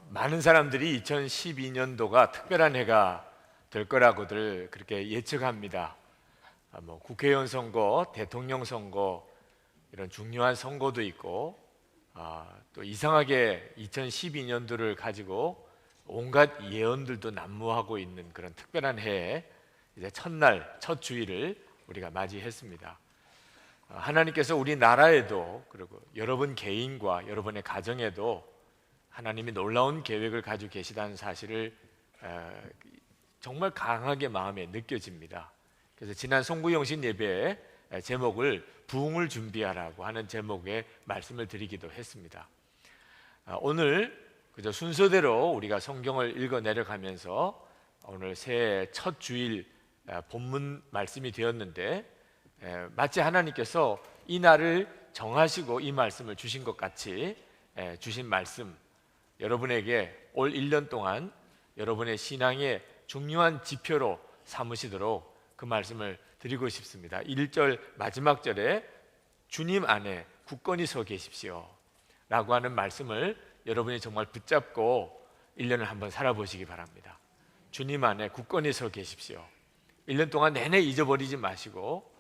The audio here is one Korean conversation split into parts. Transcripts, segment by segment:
많은 사람들이 2012년도가 특별한 해가 될 거라고들 그렇게 예측합니다. 국회의원 선거, 대통령 선거 이런 중요한 선거도 있고 또 이상하게 2012년도를 가지고 온갖 예언들도 난무하고 있는 그런 특별한 해에 이제 첫날, 첫 주일을 우리가 맞이했습니다. 하나님께서 우리 나라에도 그리고 여러분 개인과 여러분의 가정에도 하나님이 놀라운 계획을 가지고 계시다는 사실을 정말 강하게 마음에 느껴집니다. 그래서 지난 송구영신 예배의 제목을 부흥을 준비하라고 하는 제목의 말씀을 드리기도 했습니다. 오늘 그저 순서대로 우리가 성경을 읽어 내려가면서 오늘 새해 첫 주일 본문 말씀이 되었는데 마치 하나님께서 이 날을 정하시고 이 말씀을 주신 것 같이 주신 말씀, 여러분에게 올 1년 동안 여러분의 신앙의 중요한 지표로 삼으시도록 그 말씀을 드리고 싶습니다. 1절 마지막 절에 주님 안에 굳건히 서 계십시오 라고 하는 말씀을 여러분이 정말 붙잡고 1년을 한번 살아보시기 바랍니다. 주님 안에 굳건히 서 계십시오. 1년 동안 내내 잊어버리지 마시고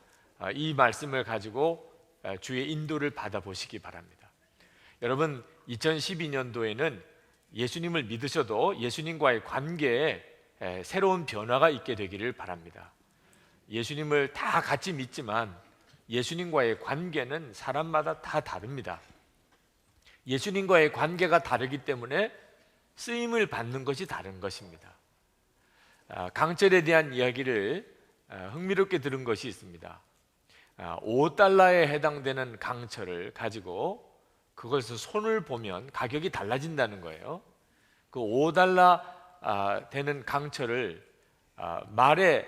이 말씀을 가지고 주의 인도를 받아보시기 바랍니다. 여러분, 2012년도에는 예수님을 믿으셔도 예수님과의 관계에 새로운 변화가 있게 되기를 바랍니다. 예수님을 다 같이 믿지만 예수님과의 관계는 사람마다 다 다릅니다. 예수님과의 관계가 다르기 때문에 쓰임을 받는 것이 다른 것입니다. 강철에 대한 이야기를 흥미롭게 들은 것이 있습니다. 5달러에 해당되는 강철을 가지고 그것을 손을 보면 가격이 달라진다는 거예요. 그 5달러 되는 강철을 말의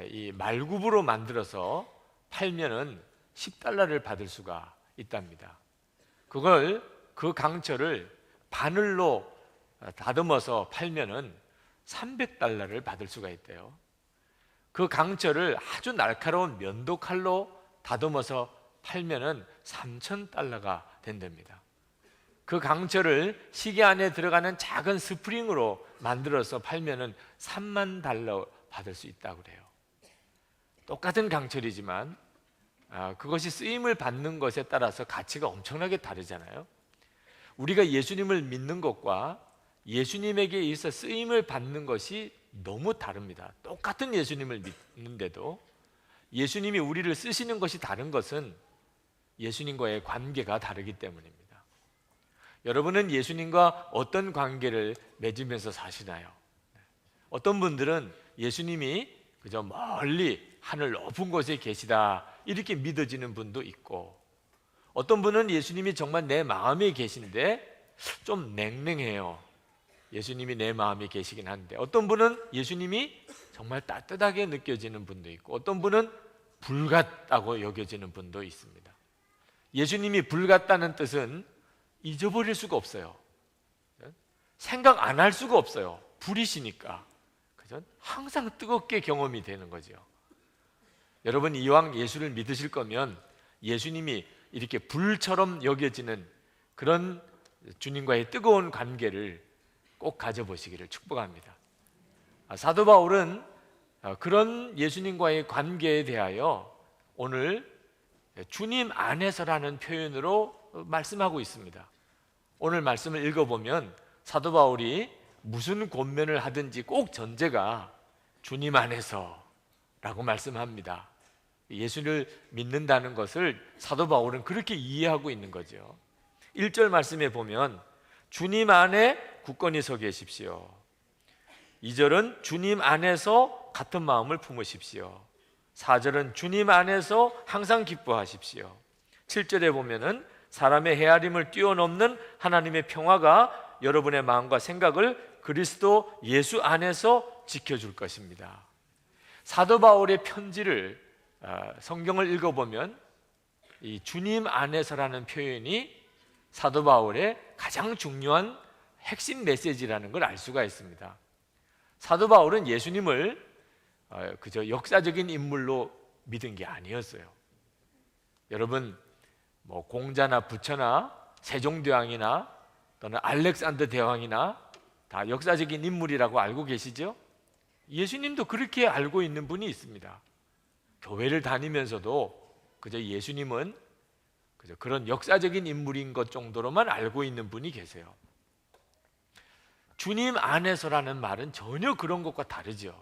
이 말굽으로 만들어서 팔면은 10달러를 받을 수가 있답니다. 그 강철을 바늘로 다듬어서 팔면은 300달러를 받을 수가 있대요. 그 강철을 아주 날카로운 면도칼로 다듬어서 팔면은 3,000달러가 된답니다. 그 강철을 시계 안에 들어가는 작은 스프링으로 만들어서 팔면은 3만 달러 받을 수 있다고 그래요. 똑같은 강철이지만 그것이 쓰임을 받는 것에 따라서 가치가 엄청나게 다르잖아요. 우리가 예수님을 믿는 것과 예수님에게 있어 쓰임을 받는 것이 너무 다릅니다. 똑같은 예수님을 믿는데도 예수님이 우리를 쓰시는 것이 다른 것은 예수님과의 관계가 다르기 때문입니다. 여러분은 예수님과 어떤 관계를 맺으면서 사시나요? 어떤 분들은 예수님이 그저 멀리 하늘 높은 곳에 계시다 이렇게 믿어지는 분도 있고, 어떤 분은 예수님이 정말 내 마음에 계신데 좀 냉랭해요. 예수님이 내 마음에 계시긴 한데, 어떤 분은 예수님이 정말 따뜻하게 느껴지는 분도 있고, 어떤 분은 불같다고 여겨지는 분도 있습니다. 예수님이 불같다는 뜻은 잊어버릴 수가 없어요. 생각 안 할 수가 없어요. 불이시니까. 그죠? 항상 뜨겁게 경험이 되는 거죠. 여러분, 이왕 예수를 믿으실 거면 예수님이 이렇게 불처럼 여겨지는 그런 주님과의 뜨거운 관계를 꼭 가져보시기를 축복합니다. 사도 바울은 그런 예수님과의 관계에 대하여 오늘 주님 안에서라는 표현으로 말씀하고 있습니다. 오늘 말씀을 읽어보면 사도 바울이 무슨 권면을 하든지 꼭 전제가 주님 안에서 라고 말씀합니다. 예수를 믿는다는 것을 사도 바울은 그렇게 이해하고 있는 거죠. 1절 말씀에 보면 주님 안에 굳건히 서 계십시오. 2절은 주님 안에서 같은 마음을 품으십시오. 4절은 주님 안에서 항상 기뻐하십시오. 7절에 보면은 사람의 헤아림을 뛰어넘는 하나님의 평화가 여러분의 마음과 생각을 그리스도 예수 안에서 지켜줄 것입니다. 사도 바울의 편지를 성경을 읽어보면 이 주님 안에서라는 표현이 사도 바울의 가장 중요한 핵심 메시지라는 걸 알 수가 있습니다. 사도 바울은 예수님을 그저 역사적인 인물로 믿은 게 아니었어요. 여러분, 공자나 부처나 세종대왕이나 또는 알렉산더 대왕이나 다 역사적인 인물이라고 알고 계시죠? 예수님도 그렇게 알고 있는 분이 있습니다. 교회를 다니면서도 그저 예수님은 그저 그런 역사적인 인물인 것 정도로만 알고 있는 분이 계세요. 주님 안에서라는 말은 전혀 그런 것과 다르죠.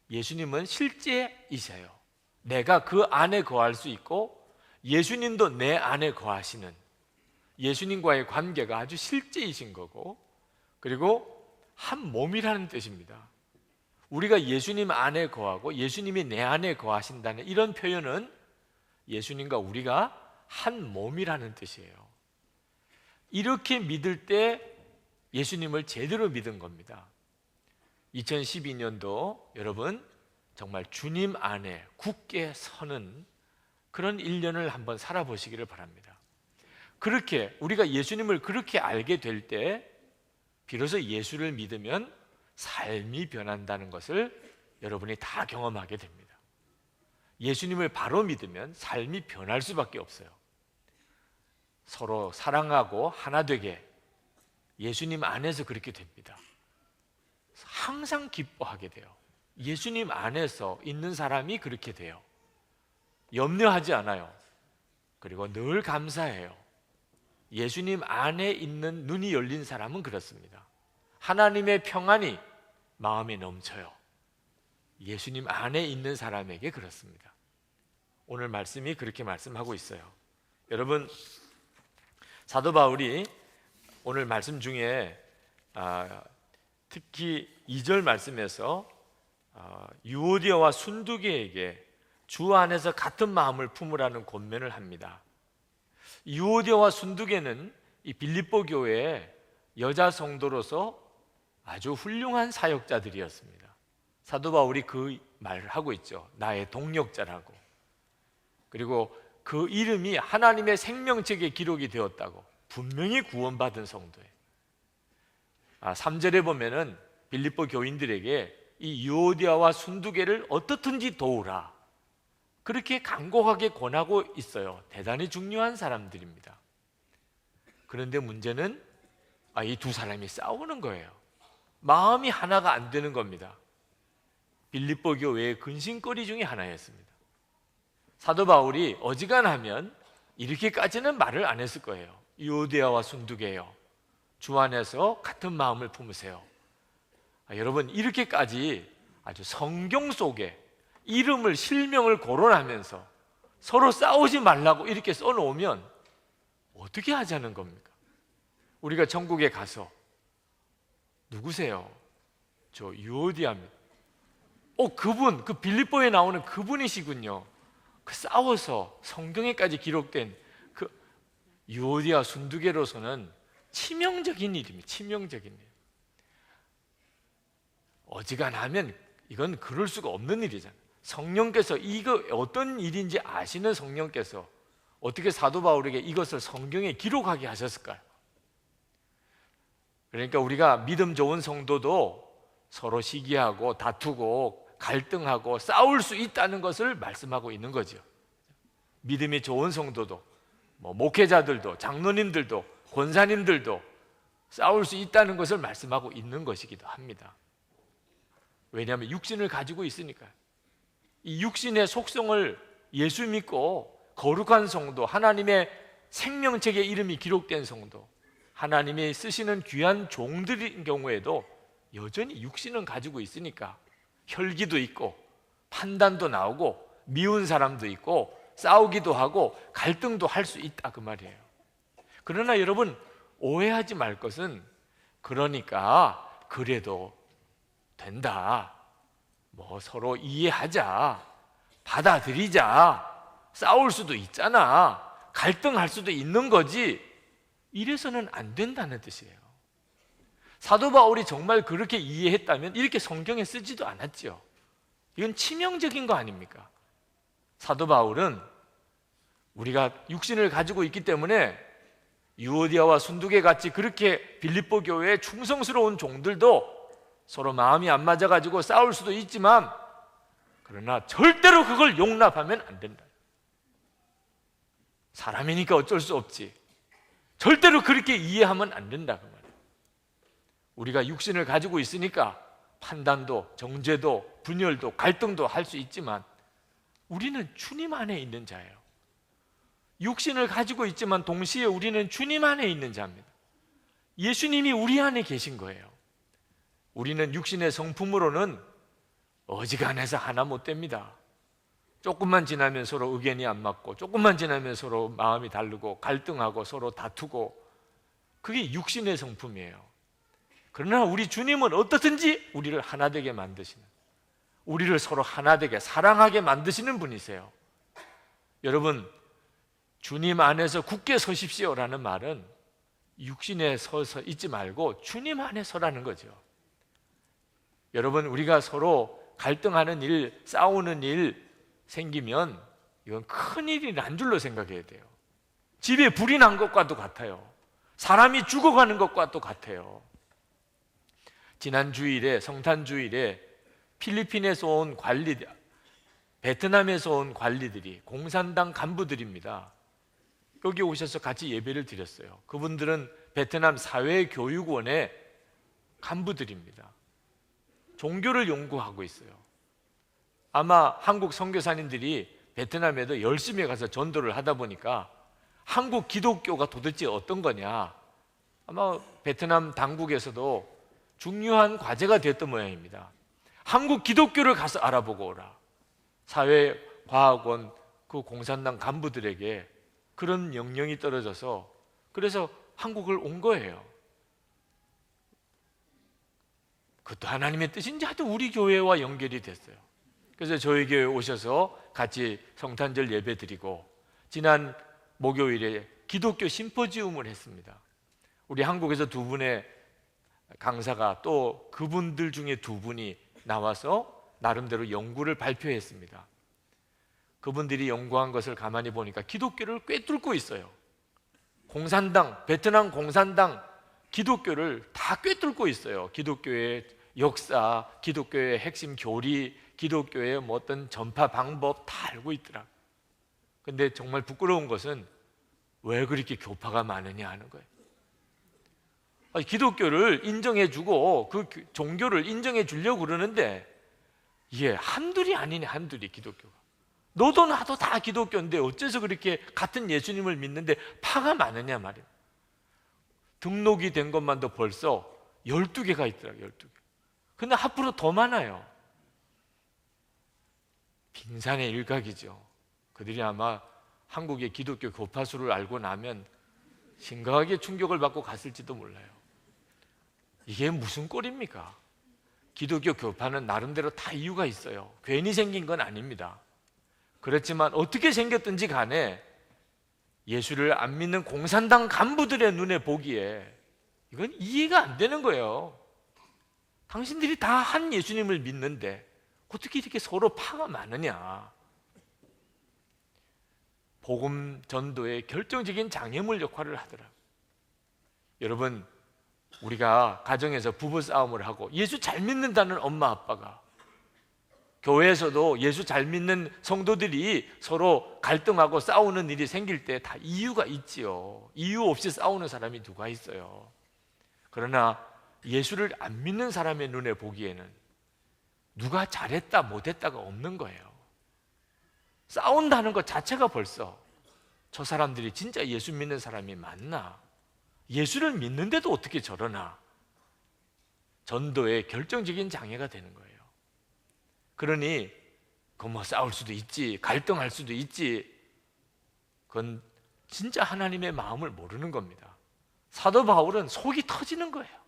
예수님은 실제이세요. 내가 그 안에 거할 수 있고 예수님도 내 안에 거하시는, 예수님과의 관계가 아주 실제이신 거고, 그리고 한 몸이라는 뜻입니다. 우리가 예수님 안에 거하고 예수님이 내 안에 거하신다는 이런 표현은 예수님과 우리가 한 몸이라는 뜻이에요. 이렇게 믿을 때 예수님을 제대로 믿은 겁니다. 2012년도 여러분 정말 주님 안에 굳게 서는 그런 1년을 한번 살아보시기를 바랍니다. 그렇게 우리가 예수님을 그렇게 알게 될 때 비로소 예수를 믿으면 삶이 변한다는 것을 여러분이 다 경험하게 됩니다. 예수님을 바로 믿으면 삶이 변할 수밖에 없어요. 서로 사랑하고 하나 되게 예수님 안에서 그렇게 됩니다. 항상 기뻐하게 돼요. 예수님 안에서 있는 사람이 그렇게 돼요. 염려하지 않아요. 그리고 늘 감사해요. 예수님 안에 있는 눈이 열린 사람은 그렇습니다. 하나님의 평안이 마음에 넘쳐요. 예수님 안에 있는 사람에게 그렇습니다. 오늘 말씀이 그렇게 말씀하고 있어요. 여러분, 사도 바울이 오늘 말씀 중에 특히 2절 말씀에서 유오디아와 순두계에게 주 안에서 같은 마음을 품으라는 권면을 합니다. 유오디아와 순두계는 이 빌립보 교회의 여자 성도로서 아주 훌륭한 사역자들이었습니다. 사도 바울이 그 말을 하고 있죠. 나의 동력자라고. 그리고 그 이름이 하나님의 생명책에 기록이 되었다고. 분명히 구원받은 성도예요. 3절에 보면은 빌립보 교인들에게 이 유오디아와 순두계를 어떻든지 도우라, 그렇게 간곡하게 권하고 있어요. 대단히 중요한 사람들입니다. 그런데 문제는 이 두 사람이 싸우는 거예요. 마음이 하나가 안 되는 겁니다. 빌립보 교회의 근심거리 중에 하나였습니다. 사도 바울이 어지간하면 이렇게까지는 말을 안 했을 거예요. 유오디아와 순두계요, 주 안에서 같은 마음을 품으세요. 여러분, 이렇게까지 아주 성경 속에 이름을, 실명을 거론하면서 서로 싸우지 말라고 이렇게 써놓으면 어떻게 하자는 겁니까? 우리가 천국에 가서 누구세요? 저 유오디아입니다. 그분, 그 빌립보에 나오는 그분이시군요. 그 싸워서 성경에까지 기록된 그 유오디아 순두계로서는 치명적인 일입니다. 치명적인 일. 어지간하면 이건 그럴 수가 없는 일이잖아요. 성령께서 이거 어떤 일인지 아시는 성령께서 어떻게 사도 바울에게 이것을 성경에 기록하게 하셨을까요? 그러니까 우리가 믿음 좋은 성도도 서로 시기하고 다투고 갈등하고 싸울 수 있다는 것을 말씀하고 있는 거죠. 믿음이 좋은 성도도, 목회자들도, 장로님들도, 권사님들도 싸울 수 있다는 것을 말씀하고 있는 것이기도 합니다. 왜냐하면 육신을 가지고 있으니까요. 이 육신의 속성을 예수 믿고 거룩한 성도, 하나님의 생명책에 이름이 기록된 성도, 하나님이 쓰시는 귀한 종들인 경우에도 여전히 육신은 가지고 있으니까 혈기도 있고 판단도 나오고 미운 사람도 있고 싸우기도 하고 갈등도 할 수 있다, 그 말이에요. 그러나 여러분, 오해하지 말 것은, 그러니까 그래도 된다, 서로 이해하자, 받아들이자, 싸울 수도 있잖아, 갈등할 수도 있는 거지, 이래서는 안 된다는 뜻이에요. 사도 바울이 정말 그렇게 이해했다면 이렇게 성경에 쓰지도 않았죠. 이건 치명적인 거 아닙니까? 사도 바울은 우리가 육신을 가지고 있기 때문에 유오디아와 순두계 같이 그렇게 빌립보 교회에 충성스러운 종들도 서로 마음이 안 맞아가지고 싸울 수도 있지만, 그러나 절대로 그걸 용납하면 안 된다. 사람이니까 어쩔 수 없지. 절대로 그렇게 이해하면 안 된다 그 말이에요. 우리가 육신을 가지고 있으니까 판단도, 정죄도, 분열도, 갈등도 할 수 있지만 우리는 주님 안에 있는 자예요. 육신을 가지고 있지만 동시에 우리는 주님 안에 있는 자입니다. 예수님이 우리 안에 계신 거예요. 우리는 육신의 성품으로는 어지간해서 하나 못 됩니다. 조금만 지나면 서로 의견이 안 맞고, 조금만 지나면 서로 마음이 다르고, 갈등하고 서로 다투고, 그게 육신의 성품이에요. 그러나 우리 주님은 어떻든지 우리를 하나 되게 만드시는, 우리를 서로 하나 되게 사랑하게 만드시는 분이세요. 여러분, 주님 안에서 굳게 서십시오라는 말은 육신에 서서 있지 말고 주님 안에 서라는 거죠. 여러분, 우리가 서로 갈등하는 일, 싸우는 일 생기면 이건 큰일이 난 줄로 생각해야 돼요. 집에 불이 난 것과도 같아요. 사람이 죽어가는 것과 또 같아요. 지난 주일에, 성탄 주일에 필리핀에서 온 관리들, 베트남에서 온 관리들이, 공산당 간부들입니다. 여기 오셔서 같이 예배를 드렸어요. 그분들은 베트남 사회교육원의 간부들입니다. 종교를 연구하고 있어요. 아마 한국 선교사님들이 베트남에도 열심히 가서 전도를 하다 보니까 한국 기독교가 도대체 어떤 거냐, 아마 베트남 당국에서도 중요한 과제가 됐던 모양입니다. 한국 기독교를 가서 알아보고 오라. 사회과학원 그 공산당 간부들에게 그런 명령이 떨어져서, 그래서 한국을 온 거예요. 그것도 하나님의 뜻인지 하여튼 우리 교회와 연결이 됐어요. 그래서 저희 교회에 오셔서 같이 성탄절 예배 드리고, 지난 목요일에 기독교 심포지움을 했습니다. 우리 한국에서 두 분의 강사가 또 그분들 중에 두 분이 나와서 나름대로 연구를 발표했습니다. 그분들이 연구한 것을 가만히 보니까 기독교를 꿰뚫고 있어요. 공산당, 베트남 공산당 기독교를 다 꿰뚫고 있어요. 기독교의 역사, 기독교의 핵심 교리, 기독교의 뭐 어떤 전파 방법 다 알고 있더라. 근데 정말 부끄러운 것은 왜 그렇게 교파가 많으냐 하는 거예요. 기독교를 인정해주고 그 종교를 인정해 주려고 그러는데 이게 한둘이 아니네, 한둘이. 기독교가 너도 나도 다 기독교인데 어째서 그렇게 같은 예수님을 믿는데 파가 많으냐 말이에요. 등록이 된 것만도 벌써 12개가 있더라고요. 12개. 근데 앞으로 더 많아요. 빙산의 일각이죠. 그들이 아마 한국의 기독교 교파수를 알고 나면 심각하게 충격을 받고 갔을지도 몰라요. 이게 무슨 꼴입니까? 기독교 교파는 나름대로 다 이유가 있어요. 괜히 생긴 건 아닙니다. 그렇지만 어떻게 생겼든지 간에 예수를 안 믿는 공산당 간부들의 눈에 보기에 이건 이해가 안 되는 거예요. 당신들이 다 한 예수님을 믿는데 어떻게 이렇게 서로 파가 많으냐. 복음 전도의 결정적인 장애물 역할을 하더라고요. 여러분, 우리가 가정에서 부부싸움을 하고 예수 잘 믿는다는 엄마 아빠가, 교회에서도 예수 잘 믿는 성도들이 서로 갈등하고 싸우는 일이 생길 때 다 이유가 있지요. 이유 없이 싸우는 사람이 누가 있어요. 그러나 예수를 안 믿는 사람의 눈에 보기에는 누가 잘했다 못했다가 없는 거예요. 싸운다는 것 자체가 벌써 저 사람들이 진짜 예수 믿는 사람이 맞나? 예수를 믿는데도 어떻게 저러나? 전도의 결정적인 장애가 되는 거예요. 그러니 뭐 싸울 수도 있지, 갈등할 수도 있지, 그건 진짜 하나님의 마음을 모르는 겁니다. 사도 바울은 속이 터지는 거예요.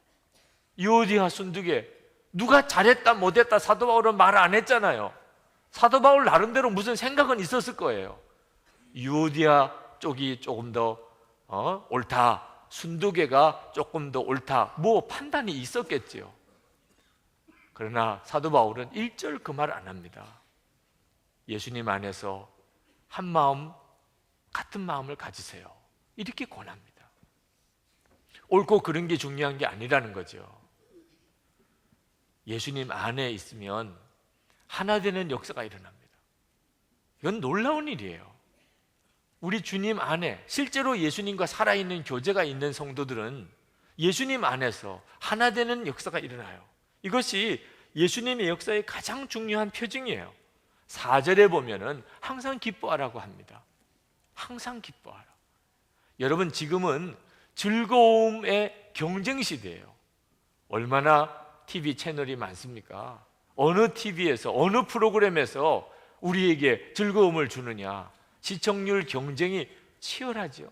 유오디아 순두계 누가 잘했다 못했다 사도 바울은 말 안 했잖아요. 사도 바울 나름대로 무슨 생각은 있었을 거예요. 유오디아 쪽이 조금 더 옳다, 순두계가 조금 더 옳다, 뭐 판단이 있었겠지요. 그러나 사도 바울은 1절 그 말 안 합니다. 예수님 안에서 한 마음, 같은 마음을 가지세요, 이렇게 권합니다. 옳고 그른 게 중요한 게 아니라는 거죠. 예수님 안에 있으면 하나 되는 역사가 일어납니다. 이건 놀라운 일이에요. 우리 주님 안에 실제로 예수님과 살아있는 교제가 있는 성도들은 예수님 안에서 하나 되는 역사가 일어나요. 이것이 예수님의 역사의 가장 중요한 표징이에요. 4절에 보면은 항상 기뻐하라고 합니다. 항상 기뻐하라. 여러분, 지금은 즐거움의 경쟁 시대예요. 얼마나 TV 채널이 많습니까? 어느 TV에서 어느 프로그램에서 우리에게 즐거움을 주느냐, 시청률 경쟁이 치열하죠.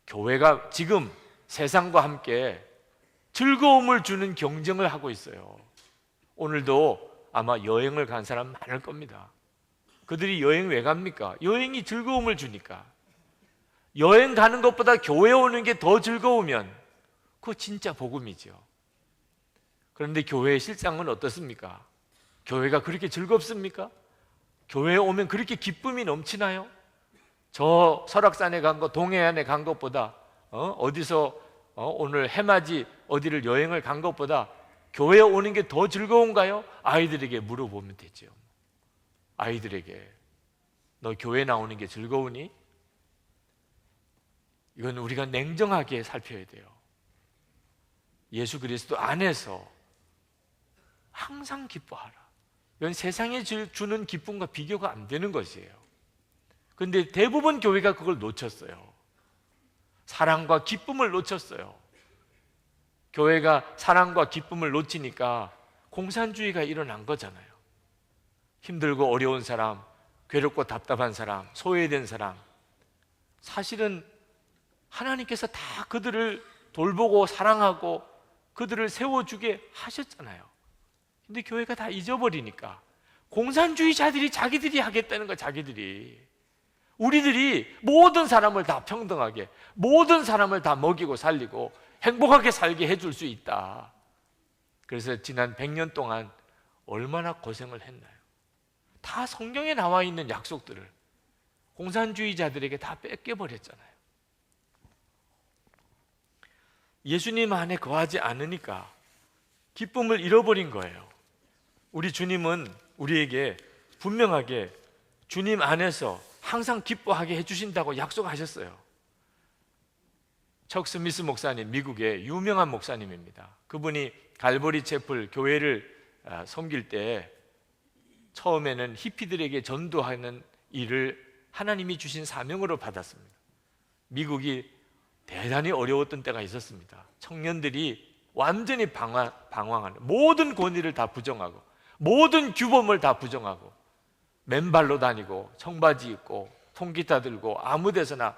교회가 지금 세상과 함께 즐거움을 주는 경쟁을 하고 있어요. 오늘도 아마 여행을 간 사람 많을 겁니다. 그들이 여행 왜 갑니까? 여행이 즐거움을 주니까. 여행 가는 것보다 교회 오는 게 더 즐거우면 그거 진짜 복음이죠. 그런데 교회의 실상은 어떻습니까? 교회가 그렇게 즐겁습니까? 교회에 오면 그렇게 기쁨이 넘치나요? 저 설악산에 간 거, 동해안에 간 것보다 어디서 오늘 해맞이 어디를 여행을 간 것보다 교회에 오는 게 더 즐거운가요? 아이들에게 물어보면 되죠. 아이들에게 너 교회 나오는 게 즐거우니? 이건 우리가 냉정하게 살펴야 돼요. 예수 그리스도 안에서 항상 기뻐하라. 이건 세상에 주는 기쁨과 비교가 안 되는 것이에요. 그런데 대부분 교회가 그걸 놓쳤어요. 사랑과 기쁨을 놓쳤어요. 교회가 사랑과 기쁨을 놓치니까 공산주의가 일어난 거잖아요. 힘들고 어려운 사람, 괴롭고 답답한 사람, 소외된 사람, 사실은 하나님께서 다 그들을 돌보고 사랑하고 그들을 세워주게 하셨잖아요. 근데 교회가 다 잊어버리니까 공산주의자들이 자기들이 하겠다는 거, 자기들이. 우리들이 모든 사람을 다 평등하게, 모든 사람을 다 먹이고 살리고 행복하게 살게 해줄 수 있다. 그래서 지난 100년 동안 얼마나 고생을 했나요? 다 성경에 나와 있는 약속들을 공산주의자들에게 다 뺏겨버렸잖아요. 예수님 안에 거하지 않으니까 기쁨을 잃어버린 거예요. 우리 주님은 우리에게 분명하게 주님 안에서 항상 기뻐하게 해주신다고 약속하셨어요. 척 스미스 목사님, 미국의 유명한 목사님입니다. 그분이 갈보리 채플 교회를 섬길 때 처음에는 히피들에게 전도하는 일을 하나님이 주신 사명으로 받았습니다. 미국이 대단히 어려웠던 때가 있었습니다. 청년들이 완전히 방황하는, 모든 권위를 다 부정하고 모든 규범을 다 부정하고 맨발로 다니고 청바지 입고 통기타 들고 아무 데서나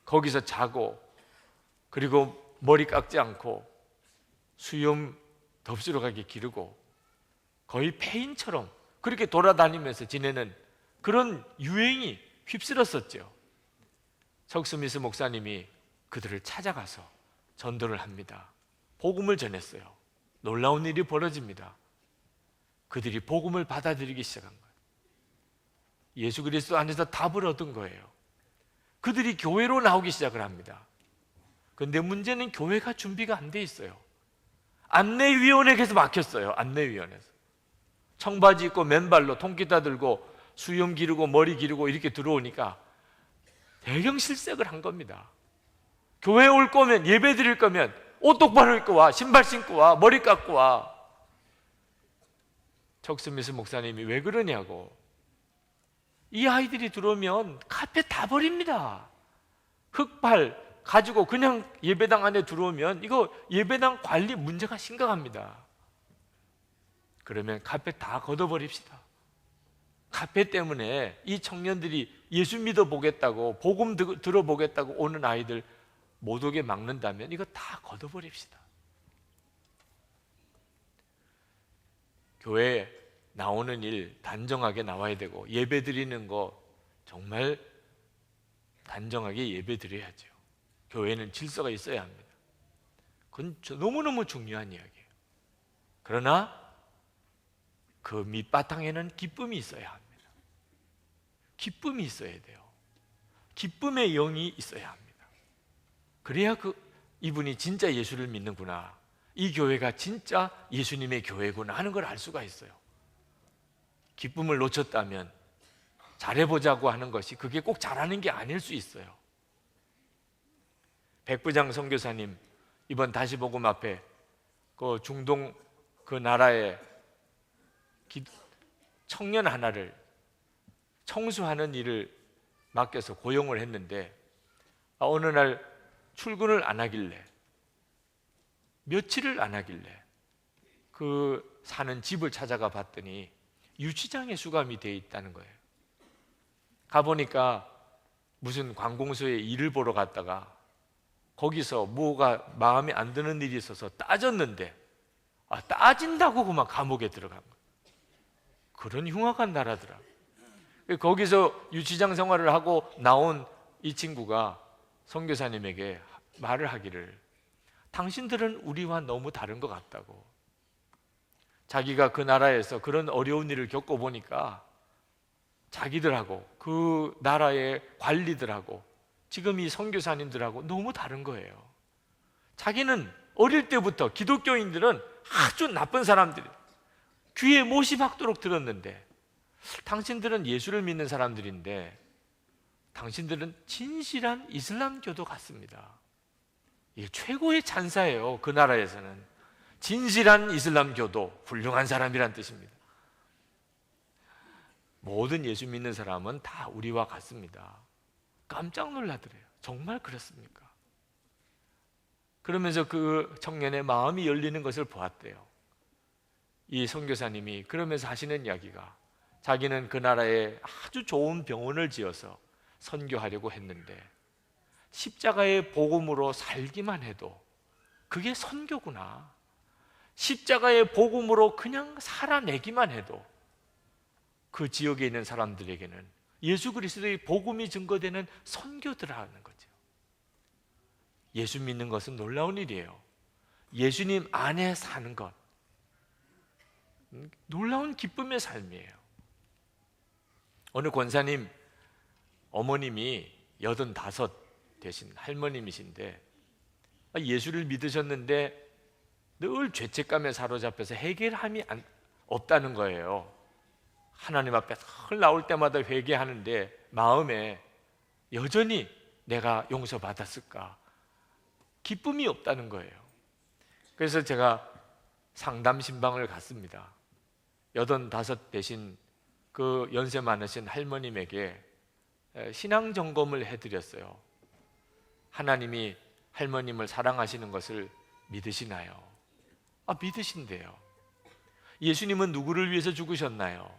거기서 자고, 그리고 머리 깎지 않고 수염 덥수룩 하게 기르고 거의 폐인처럼 그렇게 돌아다니면서 지내는 그런 유행이 휩쓸었었죠. 척 스미스 목사님이 그들을 찾아가서 전도를 합니다. 복음을 전했어요. 놀라운 일이 벌어집니다. 그들이 복음을 받아들이기 시작한 거예요. 예수 그리스도 안에서 답을 얻은 거예요. 그들이 교회로 나오기 시작을 합니다. 그런데 문제는 교회가 준비가 안 돼 있어요. 안내위원회에서 막혔어요. 안내위원회에서 청바지 입고 맨발로 통기타 들고 수염 기르고 머리 기르고 이렇게 들어오니까 대형 실색을 한 겁니다. 교회에 올 거면, 예배 드릴 거면 옷 똑바로 입고 와, 신발 신고 와, 머리 깎고 와. 척 스미스 목사님이 왜 그러냐고. 이 아이들이 들어오면 카펫 다 버립니다. 흑발 가지고 그냥 예배당 안에 들어오면 이거 예배당 관리 문제가 심각합니다. 그러면 카펫 다 걷어버립시다. 카펫 때문에 이 청년들이 예수 믿어보겠다고, 복음 들어보겠다고 오는 아이들 못 오게 막는다면 이거 다 걷어버립시다. 교회에 나오는 일 단정하게 나와야 되고, 예배 드리는 거 정말 단정하게 예배 드려야죠. 교회는 질서가 있어야 합니다. 그건 너무너무 중요한 이야기예요. 그러나 그 밑바탕에는 기쁨이 있어야 합니다. 기쁨이 있어야 돼요. 기쁨의 영이 있어야 합니다. 그래야 이분이 진짜 예수를 믿는구나, 이 교회가 진짜 예수님의 교회구나 하는 걸 알 수가 있어요. 기쁨을 놓쳤다면 잘해보자고 하는 것이 그게 꼭 잘하는 게 아닐 수 있어요. 백부장 선교사님 이번 다시복음 앞에 그 중동 그 나라의 청년 하나를 청소하는 일을 맡겨서 고용을 했는데 어느 날 출근을 안 하길래, 며칠을 안 하길래 그 사는 집을 찾아가 봤더니 유치장에 수감이 돼 있다는 거예요. 가보니까 무슨 관공서에 일을 보러 갔다가 거기서 뭐가 마음에 안 드는 일이 있어서 따졌는데 따진다고 그만 감옥에 들어간 거예요. 그런 흉악한 나라더라. 거기서 유치장 생활을 하고 나온 이 친구가 선교사님에게 말을 하기를, 당신들은 우리와 너무 다른 것 같다고. 자기가 그 나라에서 그런 어려운 일을 겪어보니까 자기들하고 그 나라의 관리들하고 지금 이 선교사님들하고 너무 다른 거예요. 자기는 어릴 때부터 기독교인들은 아주 나쁜 사람들이 귀에 못이 박도록 들었는데, 당신들은 예수를 믿는 사람들인데 당신들은 진실한 이슬람교도 같습니다. 이게 최고의 찬사예요. 그 나라에서는 진실한 이슬람교도 훌륭한 사람이란 뜻입니다. 모든 예수 믿는 사람은 다 우리와 같습니다. 깜짝 놀라더래요. 정말 그렇습니까? 그러면서 그 청년의 마음이 열리는 것을 보았대요. 이 선교사님이 그러면서 하시는 이야기가, 자기는 그 나라에 아주 좋은 병원을 지어서 선교하려고 했는데 십자가의 복음으로 살기만 해도 그게 선교구나, 십자가의 복음으로 그냥 살아내기만 해도 그 지역에 있는 사람들에게는 예수 그리스도의 복음이 증거되는 선교들하는 거죠. 예수 믿는 것은 놀라운 일이에요. 예수님 안에 사는 것, 놀라운 기쁨의 삶이에요. 어느 권사님 어머님이 85 되신 할머님이신데 예수를 믿으셨는데 늘 죄책감에 사로잡혀서 해결함이 없다는 거예요. 하나님 앞에 늘 나올 때마다 회개하는데 마음에 여전히 내가 용서받았을까 기쁨이 없다는 거예요. 그래서 제가 상담 신방을 갔습니다. 85 되신 그 연세 많으신 할머님에게 신앙 점검을 해드렸어요. 하나님이 할머님을 사랑하시는 것을 믿으시나요? 믿으신대요. 예수님은 누구를 위해서 죽으셨나요?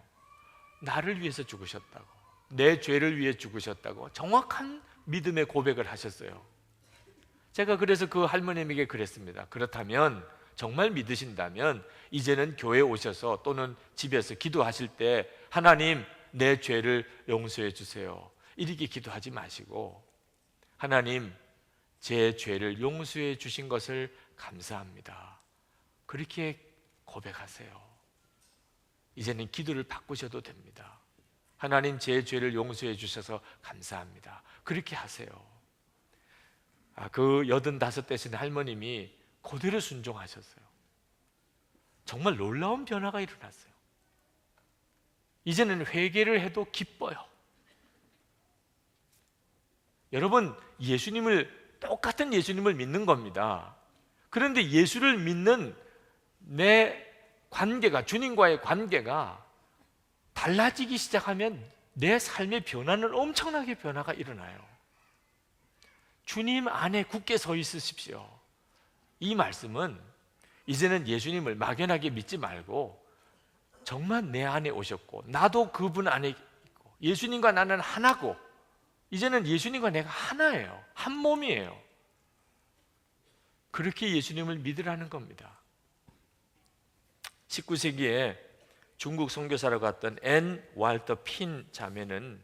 나를 위해서 죽으셨다고, 내 죄를 위해 죽으셨다고 정확한 믿음의 고백을 하셨어요. 제가 그래서 그 할머님에게 그랬습니다. 그렇다면, 정말 믿으신다면 이제는 교회에 오셔서 또는 집에서 기도하실 때 하나님 내 죄를 용서해 주세요, 이렇게 기도하지 마시고 하나님 제 죄를 용서해 주신 것을 감사합니다, 그렇게 고백하세요. 이제는 기도를 바꾸셔도 됩니다. 하나님 제 죄를 용서해 주셔서 감사합니다, 그렇게 하세요. 그 85 되신 할머님이 그대로 순종하셨어요. 정말 놀라운 변화가 일어났어요. 이제는 회개를 해도 기뻐요. 여러분, 똑같은 예수님을 믿는 겁니다. 그런데 예수를 믿는 내 관계가, 주님과의 관계가 달라지기 시작하면 내 삶의 변화는 엄청나게 변화가 일어나요. 주님 안에 굳게 서 있으십시오. 이 말씀은 이제는 예수님을 막연하게 믿지 말고 정말 내 안에 오셨고 나도 그분 안에 있고 예수님과 나는 하나고 이제는 예수님과 내가 하나예요. 한 몸이에요. 그렇게 예수님을 믿으라는 겁니다. 19세기에 중국 선교사로 갔던 앤 왈터 핀 자매는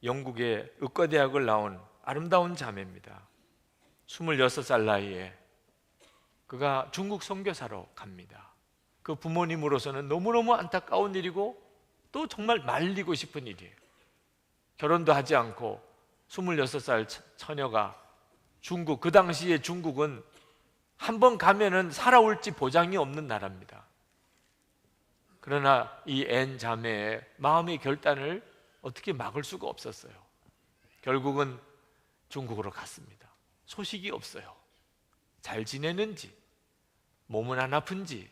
영국의 의과대학을 나온 아름다운 자매입니다. 26살 나이에 그가 중국 선교사로 갑니다. 그 부모님으로서는 너무너무 안타까운 일이고 또 정말 말리고 싶은 일이에요. 결혼도 하지 않고 26살 처녀가 중국, 그 당시에 중국은 한 번 가면은 살아올지 보장이 없는 나라입니다. 그러나 이 앤 자매의 마음의 결단을 어떻게 막을 수가 없었어요. 결국은 중국으로 갔습니다. 소식이 없어요. 잘 지내는지, 몸은 안 아픈지.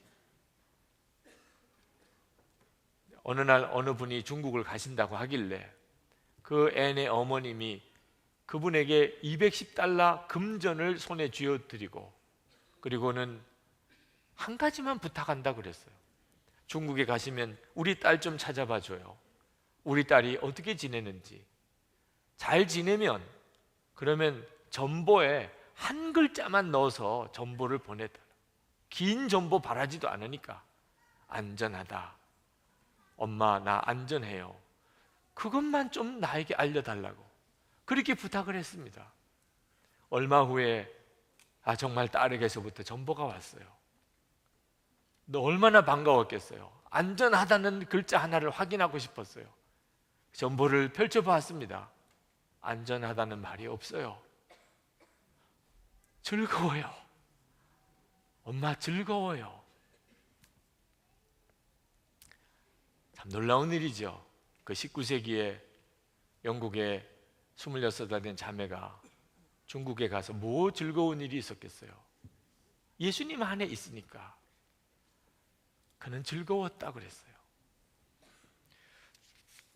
어느 날 어느 분이 중국을 가신다고 하길래 그 앤의 어머님이 그분에게 210달러 금전을 손에 쥐어드리고, 그리고는 한 가지만 부탁한다 그랬어요. 중국에 가시면 우리 딸 좀 찾아봐 줘요. 우리 딸이 어떻게 지내는지. 잘 지내면 그러면 전보에 한 글자만 넣어서 전보를 보내달라. 긴 전보 바라지도 않으니까 안전하다, 엄마 나 안전해요, 그것만 좀 나에게 알려달라고 그렇게 부탁을 했습니다. 얼마 후에 정말 딸에게서부터 전보가 왔어요. 너 얼마나 반가웠겠어요. 안전하다는 글자 하나를 확인하고 싶었어요. 전보를 펼쳐보았습니다. 안전하다는 말이 없어요. 즐거워요. 엄마 즐거워요. 참 놀라운 일이죠. 그 19세기에 영국의 26살 된 자매가 중국에 가서 뭐 즐거운 일이 있었겠어요. 예수님 안에 있으니까 그는 즐거웠다 그랬어요.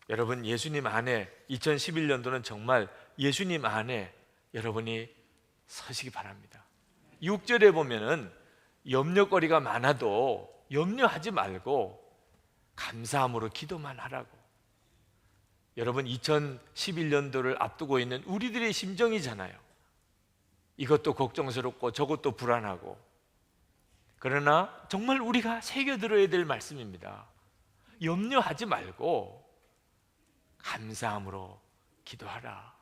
여러분, 예수님 안에 2011년도는 정말 예수님 안에 여러분이 서시기 바랍니다. 6절에 보면은 염려거리가 많아도 염려하지 말고 감사함으로 기도만 하라고. 여러분, 2011년도를 앞두고 있는 우리들의 심정이잖아요. 이것도 걱정스럽고 저것도 불안하고. 그러나 정말 우리가 새겨들어야 될 말씀입니다. 염려하지 말고 감사함으로 기도하라.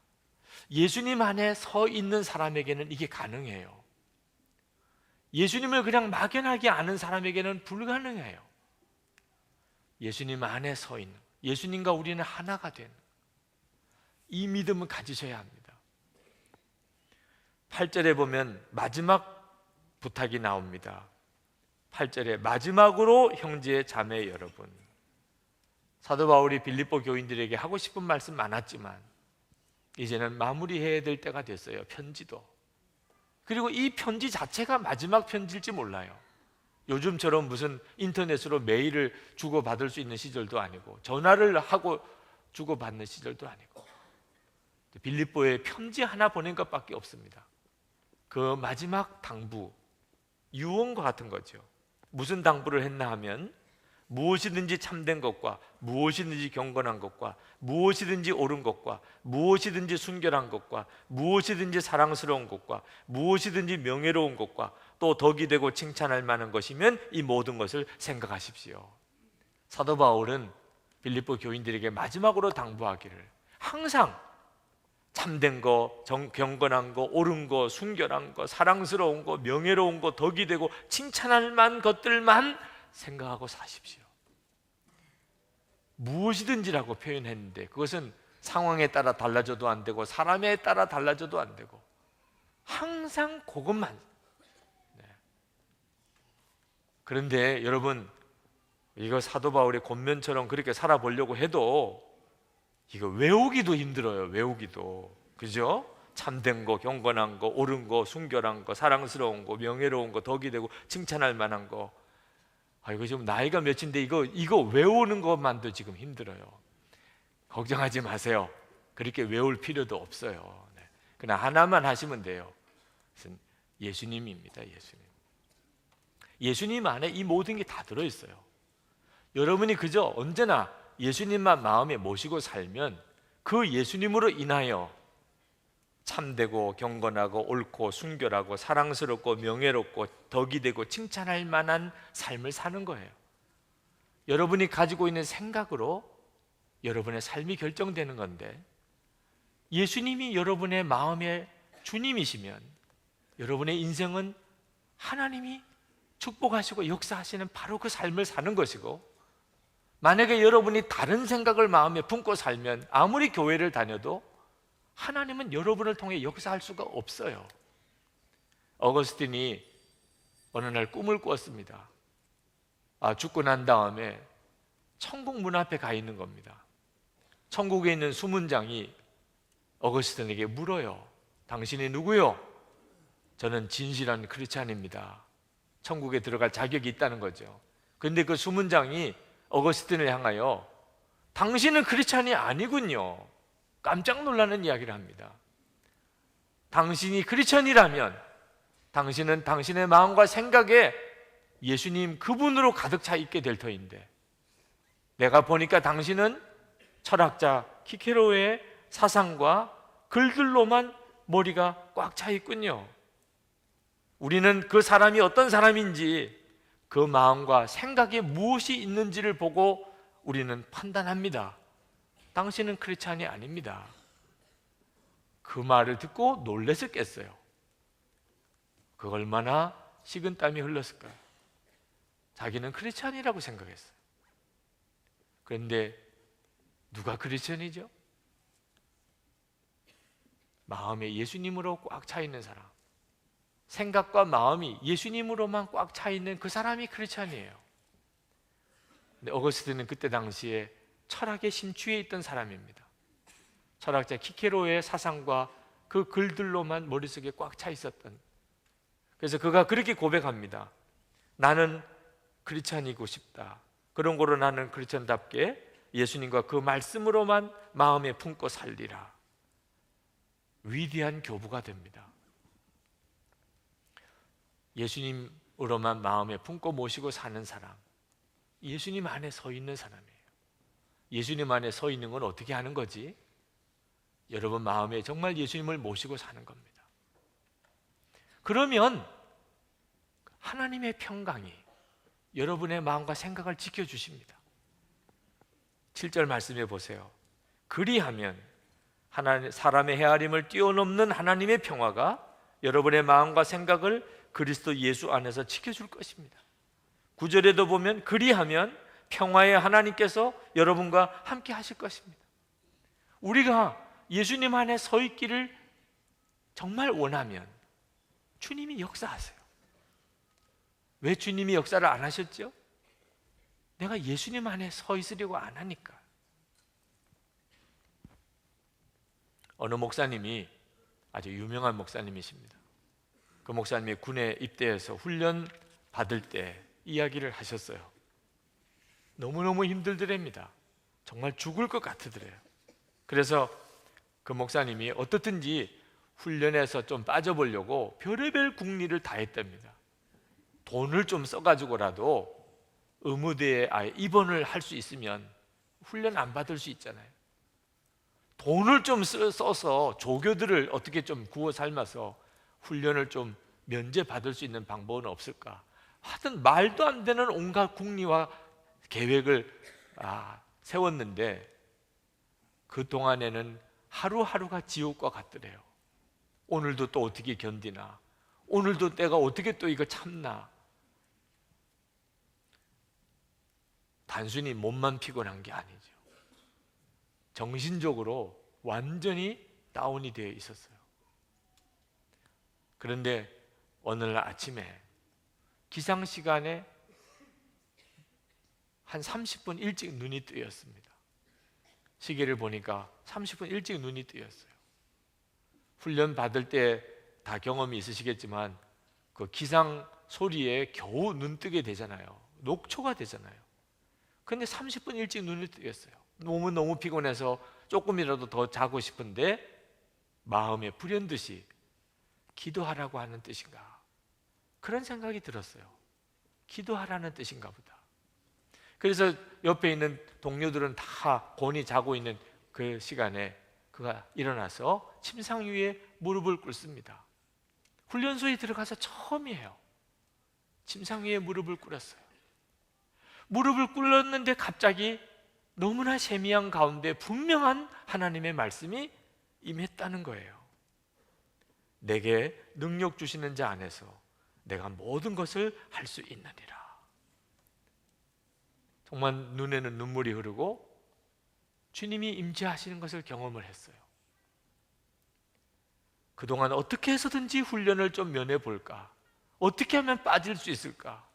예수님 안에 서 있는 사람에게는 이게 가능해요. 예수님을 그냥 막연하게 아는 사람에게는 불가능해요. 예수님 안에 서 있는, 예수님과 우리는 하나가 되는 이 믿음을 가지셔야 합니다. 8절에 보면 마지막 부탁이 나옵니다. 8절에 마지막으로 형제 자매 여러분. 사도 바울이 빌립보 교인들에게 하고 싶은 말씀 많았지만 이제는 마무리해야 될 때가 됐어요. 편지도. 그리고 이 편지 자체가 마지막 편지일지 몰라요. 요즘처럼 무슨 인터넷으로 메일을 주고받을 수 있는 시절도 아니고 전화를 하고 주고받는 시절도 아니고 빌립보에 편지 하나 보낸 것밖에 없습니다. 그 마지막 당부, 유언과 같은 거죠. 무슨 당부를 했나 하면 무엇이든지 참된 것과 무엇이든지 경건한 것과 무엇이든지 옳은 것과 무엇이든지 순결한 것과 무엇이든지 사랑스러운 것과 무엇이든지 명예로운 것과 또 덕이 되고 칭찬할 만한 것이면 이 모든 것을 생각하십시오. 사도 바울은 빌립보 교인들에게 마지막으로 당부하기를 항상 참된 거, 경건한 거, 옳은 거, 순결한 거, 사랑스러운 거, 명예로운 거, 덕이 되고 칭찬할 만한 것들만 생각하고 사십시오. 무엇이든지라고 표현했는데 그것은 상황에 따라 달라져도 안 되고 사람에 따라 달라져도 안 되고 항상 그것만. 네. 그런데 여러분, 이거 사도 바울의 권면처럼 그렇게 살아보려고 해도 이거 외우기도 힘들어요. 외우기도. 그죠? 참된 거, 경건한 거, 옳은 거, 순결한 거, 사랑스러운 거, 명예로운 거, 덕이 되고 칭찬할 만한 거. 이거 지금 나이가 몇인데 이거 외우는 것만도 지금 힘들어요. 걱정하지 마세요. 그렇게 외울 필요도 없어요. 네. 그냥 하나만 하시면 돼요. 그것은 예수님입니다. 예수님. 예수님 안에 이 모든 게 다 들어있어요. 여러분이 그저 언제나 예수님만 마음에 모시고 살면 그 예수님으로 인하여 참되고 경건하고 옳고 순결하고 사랑스럽고 명예롭고 덕이 되고 칭찬할 만한 삶을 사는 거예요. 여러분이 가지고 있는 생각으로 여러분의 삶이 결정되는 건데 예수님이 여러분의 마음의 주님이시면 여러분의 인생은 하나님이 축복하시고 역사하시는 바로 그 삶을 사는 것이고, 만약에 여러분이 다른 생각을 마음에 품고 살면 아무리 교회를 다녀도 하나님은 여러분을 통해 역사할 수가 없어요. 어거스틴이 어느 날 꿈을 꾸었습니다. 죽고 난 다음에 천국 문 앞에 가 있는 겁니다. 천국에 있는 수문장이 어거스틴에게 물어요. 당신이 누구요? 저는 진실한 크리스찬입니다. 천국에 들어갈 자격이 있다는 거죠. 그런데 그 수문장이 어거스틴을 향하여 당신은 크리스찬이 아니군요. 깜짝 놀라는 이야기를 합니다. 당신이 크리스찬이라면 당신은 당신의 마음과 생각에 예수님 그분으로 가득 차 있게 될 터인데, 내가 보니까 당신은 철학자 키케로의 사상과 글들로만 머리가 꽉 차 있군요. 우리는 그 사람이 어떤 사람인지 그 마음과 생각에 무엇이 있는지를 보고 우리는 판단합니다. 당신은 크리스찬이 아닙니다. 그 말을 듣고 놀랬었겠어요. 그 얼마나 식은땀이 흘렀을까요? 자기는 크리스찬이라고 생각했어요. 그런데 누가 크리스찬이죠? 마음에 예수님으로 꽉 차 있는 사람, 생각과 마음이 예수님으로만 꽉 차 있는 그 사람이 크리스찬이에요. 근데 어거스틴은 그때 당시에 철학에 심취해 있던 사람입니다. 철학자 키케로의 사상과 그 글들로만 머릿속에 꽉 차 있었던. 그래서 그가 그렇게 고백합니다. 나는 크리스찬이고 싶다. 그런 거로 나는 크리스찬답게 예수님과 그 말씀으로만 마음에 품고 살리라. 위대한 교부가 됩니다. 예수님으로만 마음에 품고 모시고 사는 사람, 예수님 안에 서 있는 사람이에요. 예수님 안에 서 있는 건 어떻게 하는 거지? 여러분 마음에 정말 예수님을 모시고 사는 겁니다. 그러면 하나님의 평강이 여러분의 마음과 생각을 지켜주십니다. 7절 말씀해 보세요. 그리하면 사람의 헤아림을 뛰어넘는 하나님의 평화가 여러분의 마음과 생각을 그리스도 예수 안에서 지켜줄 것입니다. 9절에도 보면 그리하면 평화의 하나님께서 여러분과 함께 하실 것입니다. 우리가 예수님 안에 서 있기를 정말 원하면 주님이 역사하세요. 왜 주님이 역사를 안 하셨죠? 내가 예수님 안에 서 있으려고 안 하니까. 어느 목사님이 아주 유명한 목사님이십니다. 그 목사님이 군에 입대해서 훈련 받을 때 이야기를 하셨어요. 너무너무 힘들더랍니다. 정말 죽을 것 같으더래요. 그래서 그 목사님이 어떻든지 훈련에서 좀 빠져보려고 별의별 궁리를 다 했답니다. 돈을 좀 써가지고라도 의무대에 입원을 할 수 있으면 훈련 안 받을 수 있잖아요. 돈을 좀 써서 조교들을 어떻게 좀 구워 삶아서 훈련을 좀 면제받을 수 있는 방법은 없을까? 하여튼 말도 안 되는 온갖 궁리와 계획을 세웠는데 그 동안에는 하루하루가 지옥과 같더래요. 오늘도 또 어떻게 견디나? 오늘도 내가 어떻게 또 이거 참나? 단순히 몸만 피곤한 게 아니죠. 정신적으로 완전히 다운이 되어 있었어요. 그런데 어느 날 아침에 기상시간에 한 30분 일찍 눈이 뜨였습니다. 시계를 보니까 30분 일찍 눈이 뜨였어요. 훈련 받을 때 다 경험이 있으시겠지만 그 기상 소리에 겨우 눈 뜨게 되잖아요. 녹초가 되잖아요. 근데 30분 일찍 눈이 뜨였어요. 몸은 너무 피곤해서 조금이라도 더 자고 싶은데 마음에 불현듯이 기도하라고 하는 뜻인가? 그런 생각이 들었어요. 기도하라는 뜻인가 보다. 그래서 옆에 있는 동료들은 다 곤히 자고 있는 그 시간에 그가 일어나서 침상 위에 무릎을 꿇습니다. 훈련소에 들어가서 처음이에요. 침상 위에 무릎을 꿇었어요. 무릎을 꿇었는데 갑자기 너무나 세미한 가운데 분명한 하나님의 말씀이 임했다는 거예요. 내게 능력 주시는 자 안에서 내가 모든 것을 할 수 있느니라. 정말 눈에는 눈물이 흐르고 주님이 임재하시는 것을 경험을 했어요. 그동안 어떻게 해서든지 훈련을 좀 면해볼까? 어떻게 하면 빠질 수 있을까?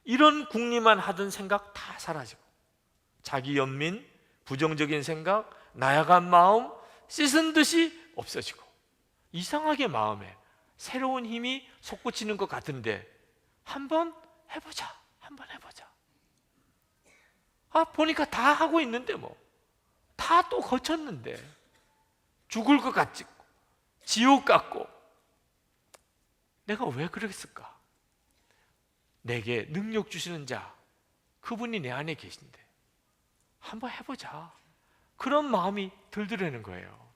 이런 궁리만 하던 생각 다 사라지고 자기 연민, 부정적인 생각, 나약한 마음 씻은 듯이 없어지고, 이상하게 마음에 새로운 힘이 솟구치는 것 같은데 한번 해보자. 보니까 다 하고 있는데 다 또 거쳤는데 죽을 것 같지, 지옥 같고. 내가 왜 그랬을까? 내게 능력 주시는 자, 그분이 내 안에 계신데 한번 해보자. 그런 마음이 들더라는 거예요.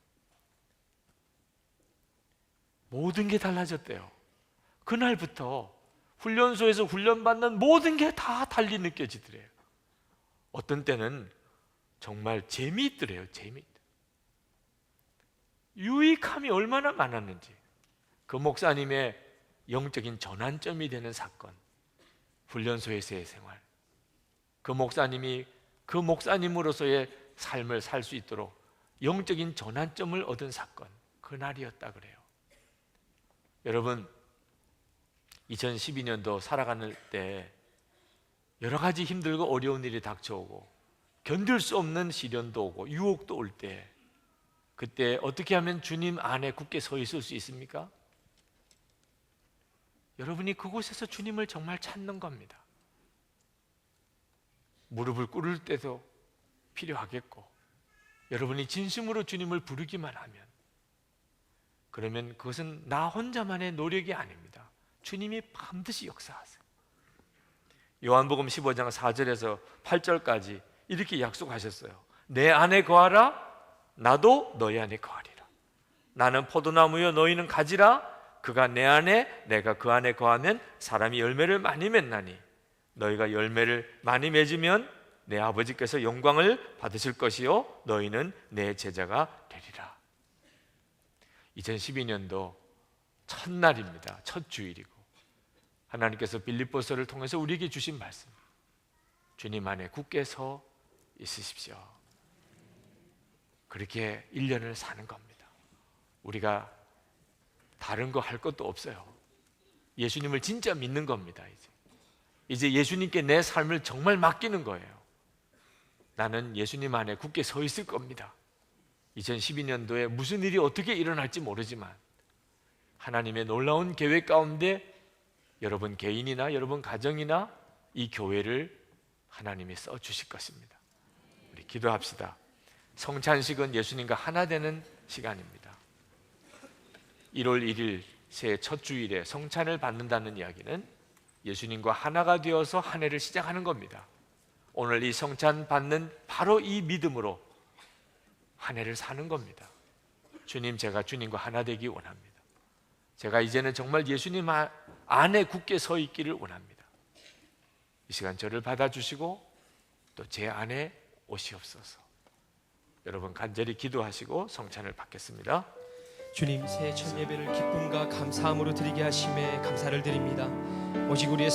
모든 게 달라졌대요. 그날부터 훈련소에서 훈련받는 모든 게 다 달리 느껴지더래요. 어떤 때는 정말 재미있더래요. 유익함이 얼마나 많았는지. 그 목사님의 영적인 전환점이 되는 사건, 훈련소에서의 생활, 그 목사님이 그 목사님으로서의 삶을 살 수 있도록 영적인 전환점을 얻은 사건, 그날이었다 그래요. 여러분, 2012년도 살아가는 때 여러 가지 힘들고 어려운 일이 닥쳐오고 견딜 수 없는 시련도 오고 유혹도 올 때, 그때 어떻게 하면 주님 안에 굳게 서 있을 수 있습니까? 여러분이 그곳에서 주님을 정말 찾는 겁니다. 무릎을 꿇을 때도 필요하겠고, 여러분이 진심으로 주님을 부르기만 하면, 그러면 그것은 나 혼자만의 노력이 아닙니다. 주님이 반드시 역사하세요. 요한복음 15장 4절에서 8절까지 이렇게 약속하셨어요. 내 안에 거하라, 나도 너희 안에 거하리라. 나는 포도나무요 너희는 가지라. 그가 내 안에 내가 그 안에 거하면 사람이 열매를 많이 맺나니 너희가 열매를 많이 맺으면 내 아버지께서 영광을 받으실 것이요 너희는 내 제자가 되리라. 2012년도 첫날입니다. 첫 주일이고 하나님께서 빌립보서를 통해서 우리에게 주신 말씀, 주님 안에 굳게 서 있으십시오. 그렇게 1년을 사는 겁니다. 우리가 다른 거 할 것도 없어요. 예수님을 진짜 믿는 겁니다. 이제 예수님께 내 삶을 정말 맡기는 거예요. 나는 예수님 안에 굳게 서 있을 겁니다. 2012년도에 무슨 일이 어떻게 일어날지 모르지만 하나님의 놀라운 계획 가운데 여러분 개인이나 여러분 가정이나 이 교회를 하나님이 써주실 것입니다. 우리 기도합시다. 성찬식은 예수님과 하나 되는 시간입니다. 1월 1일 새해 첫 주일에 성찬을 받는다는 이야기는 예수님과 하나가 되어서 한 해를 시작하는 겁니다. 오늘 이 성찬 받는 바로 이 믿음으로 한 해를 사는 겁니다. 주님, 제가 주님과 하나 되기 원합니다. 제가 이제는 정말 예수님 안에 굳게 서 있기를 원합니다. 이 시간 저를 받아주시고 또 제 안에 오시옵소서. 여러분 간절히 기도하시고 성찬을 받겠습니다. 주님, 새해 첫 예배를 기쁨과 감사함으로 드리게 하심에 감사를 드립니다. 오직 우리의